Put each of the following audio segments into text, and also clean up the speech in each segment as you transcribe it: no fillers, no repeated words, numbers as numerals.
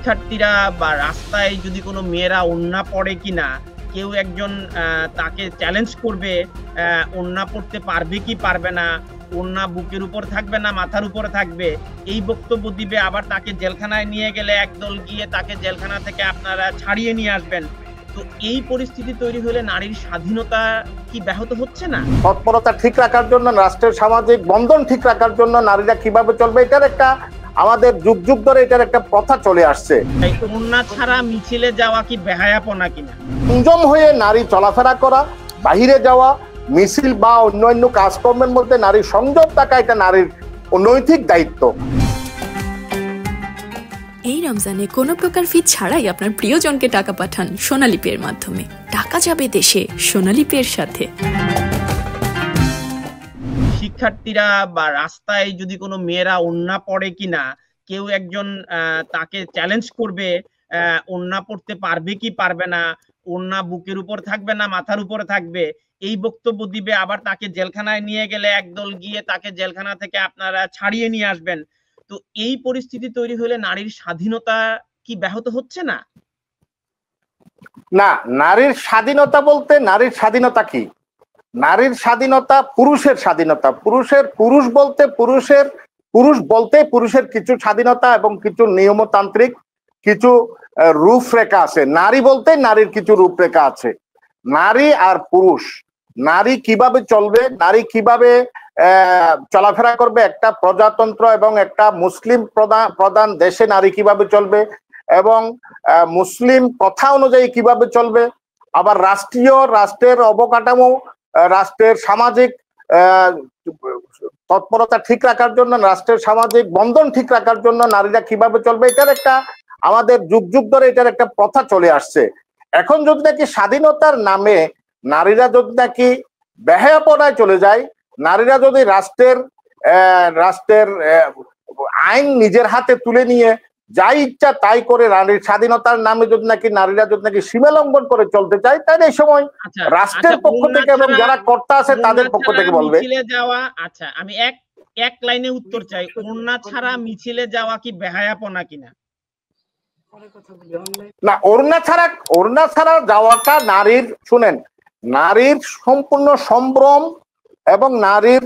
শিক্ষার্থীরা বা রাস্তায় যদি কোনো মেয়েরা ওড়না পড়ে কিনা, কেউ একজন তাকে চ্যালেঞ্জ করবে ওড়না পড়তে পারবে কি পারবে না, ওড়না বুকের উপর থাকবে না মাথার উপরে থাকবে, এই বক্তব্য দিবে। আবার তাকে জেলখানায় নিয়ে গেলে একদল গিয়ে তাকে জেলখানা থেকে আপনারা ছাড়িয়ে নিয়ে আসবেন। তো এই পরিস্থিতি তৈরি হলে নারীর স্বাধীনতা কি ব্যাহত হচ্ছে না? তৎপরতা ঠিক রাখার জন্য, রাষ্ট্রের সামাজিক বন্ধন ঠিক রাখার জন্য নারীরা কিভাবে চলবে, এটার একটা আমাদের যুগ যুগ ধরে এটার একটা প্রথা চলে আসছে। ওড়না ছাড়া মিছিলে যাওয়া কি বেহায়াপনা কিনা? সংযম হয়ে নারী চলাফেরা করা, বাহিরে যাওয়া, মিছিল বা অন্যান্য কাজকর্মের মধ্যে নারী সংযম থাকা, এটা নারীর নৈতিক দায়িত্ব। এই রমজানে কোনো প্রকার ফি ছাড়াই আপনার প্রিয়জনকে টাকা পাঠান সোনালী পের মাধ্যমে। টাকা যাবে দেশে সোনালী পের সাথে। শিক্ষার্থীরা বা রাস্তায় যদি কোনো মেয়েরা ওড়না পড়ে কিনা, কেউ একজন তাকে চ্যালেঞ্জ করবে ওড়না পড়তে পারবে কি পারবে না, ওড়না বুকের উপর থাকবে না মাথার উপরে থাকবে, এই বক্তব্য দিবে। আবার তাকে জেলখানায় নিয়ে গেলে একদল গিয়ে তাকে জেলখানা থেকে আপনারা ছাড়িয়ে নিয়ে আসবেন। তো এই পরিস্থিতি তৈরি হলে নারীর স্বাধীনতা কি ব্যাহত হচ্ছে না? না, নারীর স্বাধীনতা বলতে নারীর স্বাধীনতা কি? নারীর স্বাধীনতা পুরুষের স্বাধীনতা। পুরুষ বলতে পুরুষের কিছু স্বাধীনতা এবং কিছু নিয়মতান্ত্রিক কিছু রূপরেখা আছে। নারী বলতে নারীর কিছু রূপরেখা আছে। নারী আর পুরুষ, নারী কিভাবে চলবে, নারী কিভাবে চলাফেরা করবে, একটা প্রজাতন্ত্র এবং একটা মুসলিম প্রধান দেশে নারী কিভাবে চলবে এবং মুসলিম প্রথা অনুযায়ী কিভাবে চলবে, আবার রাষ্ট্রের অবকাঠামো, রাষ্ট্রের সামাজিক তৎপরতা ঠিক রাখার জন্য, রাষ্ট্রের সামাজিক বন্ধন ঠিক রাখার জন্য নারীরা কিভাবে চলবে, এটার একটা আমাদের যুগ যুগ ধরে এটার একটা প্রথা চলে আসছে। এখন যদি নাকি স্বাধীনতার নামে নারীরা যদি নাকি বেহায়াপনায় চলে যায়, নারীরা যদি রাষ্ট্রের আইন নিজের হাতে তুলে নিয়ে যাই ইচ্ছা তাই করে, নারীর স্বাধীনতার নামে যদি নাকি নারীরা যদি নাকি সীমা লঙ্ঘন করে চলতে চায়, তাহলে এই সময় রাষ্ট্রের পক্ষ থেকে এবং যারা কর্তা আছে তাদের পক্ষ থেকে বলবে। আচ্ছা, আমি এক লাইনে উত্তর চাই, ওড়না ছাড়া মিছিলে যাওয়া কি বেহায়াপনা কিনা? না, ওড়না ছাড়া যাওয়াটা নারীর, শুনেন, নারীর সম্পূর্ণ সম্ভ্রম এবং নারীর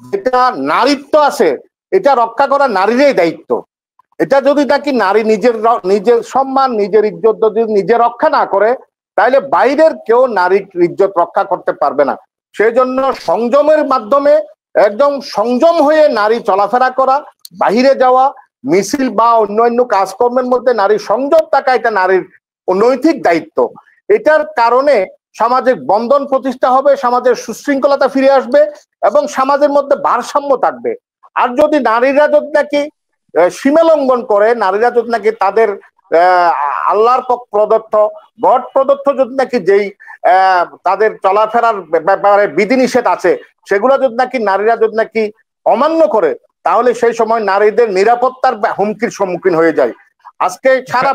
যেটা নারীত্ব আছে এটা রক্ষা করা নারীরই দায়িত্ব। এটা যদি নাকি নারী নিজের সম্মান, নিজের ইজ্জত যদি নিজে রক্ষা না করে, তাহলে বাইরের কেউ নারীর ইজ্জত রক্ষা করতে পারবে না। সেই জন্য সংযমের মাধ্যমে একদম সংযম হয়ে নারী চলাফেরা করা, বাহিরে যাওয়া, মিছিল বা অন্যান্য কাজকর্মের মধ্যে নারী সংযম থাকা, এটা নারীর নৈতিক দায়িত্ব। এটার কারণে সামাজিক বন্ধন প্রতিষ্ঠা হবে, সমাজের সুশৃঙ্খলতা ফিরে আসবে এবং সমাজের মধ্যে ভারসাম্য থাকবে। আর যদি নারীরা যদি নাকি সীমা লঙ্ঘন করে, নারীরা যদি নাকি তাদের আল্লাহর প্রদত্ত গড প্রদত্ত যদি নাকি যেই তাদের চলাফেরার ব্যাপারে বিধিনিষেধ আছে সেগুলো যদি নাকি নারীরা যদি নাকি অমান্য করে, তাহলে সেই সময় নারীদের নিরাপত্তার হুমকির সম্মুখীন হয়ে যায়। আজকে সারা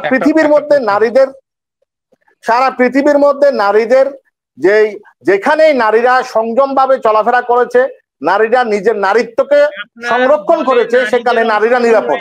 পৃথিবীর মধ্যে নারীদের যেখানেই নারীরা সংযম ভাবে চলাফেরা করেছে, নারীরা নিজের নারীত্বকে সংরক্ষণ করেছে, সেখানে নারীরা নিরাপদ।